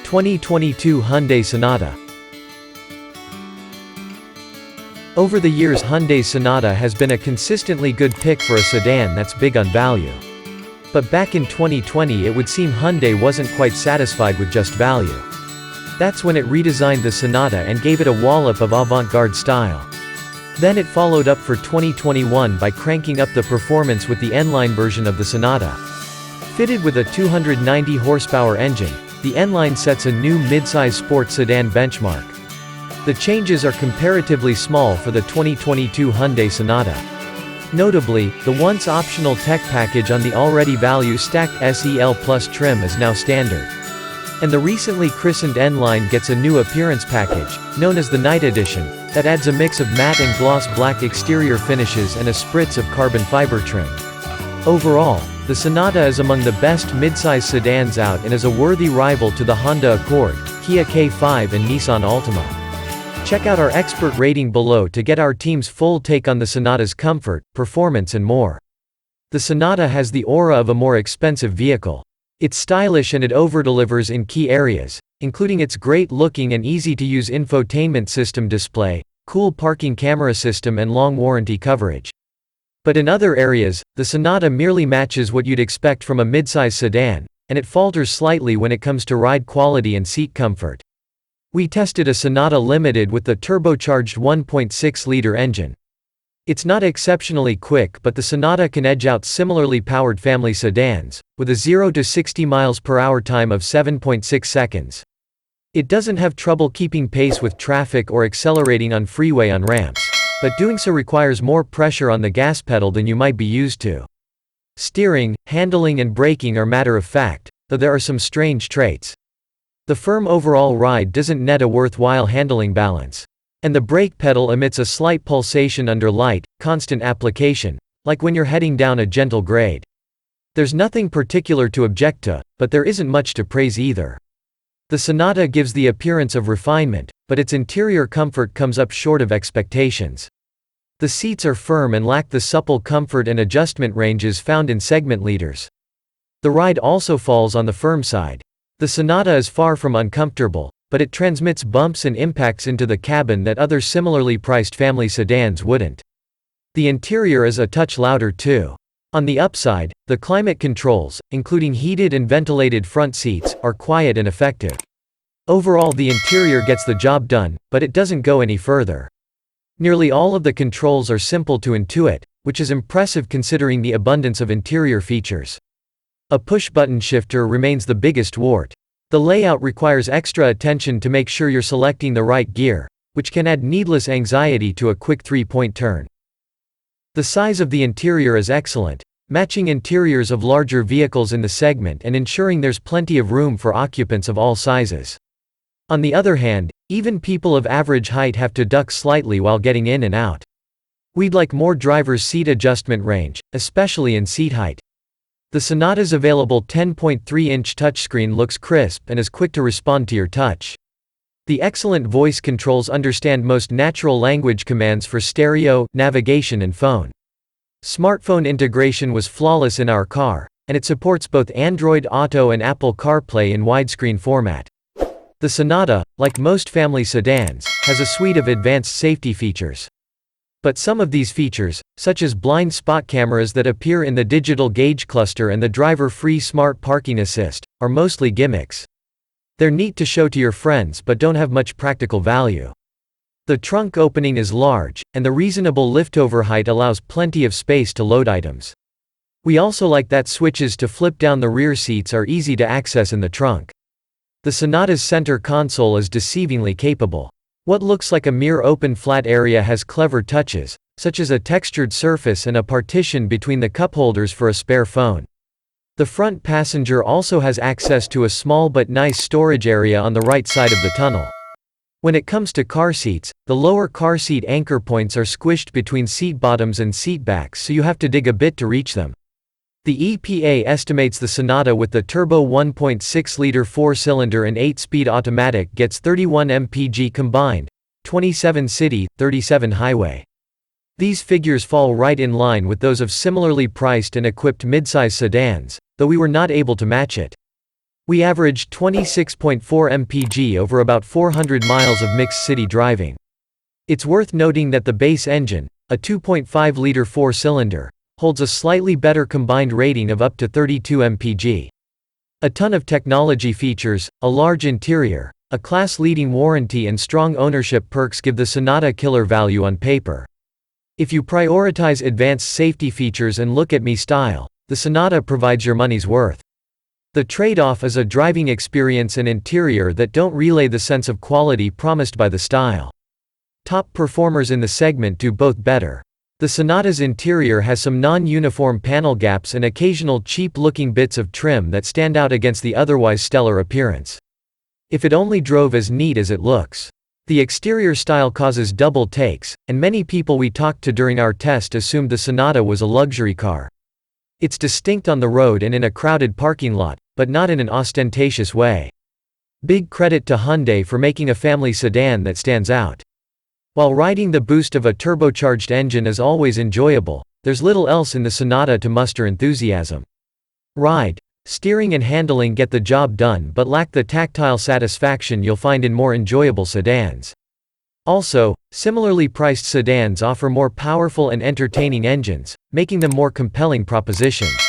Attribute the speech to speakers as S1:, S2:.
S1: 2022 Hyundai Sonata. Over the years, Hyundai Sonata has been a consistently good pick for a sedan that's big on value. But back in 2020 it would seem Hyundai wasn't quite satisfied with just value. That's when it redesigned the Sonata and gave it a wallop of avant-garde style. Then it followed up for 2021 by cranking up the performance with the N-Line version of the Sonata. Fitted with a 290 horsepower engine, the N-Line sets a new midsize sport sedan benchmark. The changes are comparatively small for the 2022 Hyundai Sonata. Notably, the once optional tech package on the already value-stacked SEL Plus trim is now standard. And the recently christened N-Line gets a new appearance package, known as the Night Edition, that adds a mix of matte and gloss black exterior finishes and a spritz of carbon fiber trim. Overall, the Sonata is among the best midsize sedans out and is a worthy rival to the Honda Accord, Kia K5 and Nissan Altima. Check out our expert rating below to get our team's full take on the Sonata's comfort, performance and more. The Sonata has the aura of a more expensive vehicle. It's stylish and it overdelivers in key areas, including its great-looking and easy-to-use infotainment system display, cool parking camera system and long warranty coverage. But in other areas, the Sonata merely matches what you'd expect from a midsize sedan, and it falters slightly when it comes to ride quality and seat comfort. We tested a Sonata Limited with the turbocharged 1.6-liter engine. It's not exceptionally quick, but the Sonata can edge out similarly powered family sedans, with a 0 to 60 miles per hour time of 7.6 seconds. It doesn't have trouble keeping pace with traffic or accelerating on freeway on ramps, but doing so requires more pressure on the gas pedal than you might be used to. Steering, handling and braking are matter of fact, though there are some strange traits. The firm overall ride doesn't net a worthwhile handling balance. And the brake pedal emits a slight pulsation under light, constant application, like when you're heading down a gentle grade. There's nothing particular to object to, but there isn't much to praise either. The Sonata gives the appearance of refinement, but its interior comfort comes up short of expectations. The seats are firm and lack the supple comfort and adjustment ranges found in segment leaders. The ride also falls on the firm side. The Sonata is far from uncomfortable, but it transmits bumps and impacts into the cabin that other similarly priced family sedans wouldn't. The interior is a touch louder too. On the upside, the climate controls, including heated and ventilated front seats, are quiet and effective. Overall, the interior gets the job done, but it doesn't go any further. Nearly all of the controls are simple to intuit, which is impressive considering the abundance of interior features. A push-button shifter remains the biggest wart. The layout requires extra attention to make sure you're selecting the right gear, which can add needless anxiety to a quick three-point turn. The size of the interior is excellent, matching interiors of larger vehicles in the segment and ensuring there's plenty of room for occupants of all sizes. On the other hand, even people of average height have to duck slightly while getting in and out. We'd like more driver's seat adjustment range, especially in seat height. The Sonata's available 10.3-inch touchscreen looks crisp and is quick to respond to your touch. The excellent voice controls understand most natural language commands for stereo, navigation and phone. Smartphone integration was flawless in our car, and it supports both Android Auto and Apple CarPlay in widescreen format. The Sonata, like most family sedans, has a suite of advanced safety features. But some of these features, such as blind spot cameras that appear in the digital gauge cluster and the driver-free smart parking assist, are mostly gimmicks. They're neat to show to your friends but don't have much practical value. The trunk opening is large, and the reasonable liftover height allows plenty of space to load items. We also like that switches to flip down the rear seats are easy to access in the trunk. The Sonata's center console is deceivingly capable. What looks like a mere open flat area has clever touches, such as a textured surface and a partition between the cup holders for a spare phone. The front passenger also has access to a small but nice storage area on the right side of the tunnel. When it comes to car seats, the lower car seat anchor points are squished between seat bottoms and seat backs, so you have to dig a bit to reach them. The EPA estimates the Sonata with the turbo 1.6-liter 4-cylinder and 8-speed automatic gets 31 mpg combined, 27 city, 37 highway. These figures fall right in line with those of similarly priced and equipped midsize sedans, though we were not able to match it. We averaged 26.4 mpg over about 400 miles of mixed city driving. It's worth noting that the base engine, a 2.5-liter four-cylinder, holds a slightly better combined rating of up to 32 mpg. A ton of technology features, a large interior, a class-leading warranty and strong ownership perks give the Sonata killer value on paper. If you prioritize advanced safety features and look-at-me style, the Sonata provides your money's worth. The trade-off is a driving experience and interior that don't relay the sense of quality promised by the style. Top performers in the segment do both better. The Sonata's interior has some non-uniform panel gaps and occasional cheap-looking bits of trim that stand out against the otherwise stellar appearance. If it only drove as neat as it looks. The exterior style causes double takes, and many people we talked to during our test assumed the Sonata was a luxury car. It's distinct on the road and in a crowded parking lot, but not in an ostentatious way. Big credit to Hyundai for making a family sedan that stands out. While riding the boost of a turbocharged engine is always enjoyable, there's little else in the Sonata to muster enthusiasm. Ride, steering and handling get the job done but lack the tactile satisfaction you'll find in more enjoyable sedans. Also, similarly priced sedans offer more powerful and entertaining engines, making them more compelling propositions.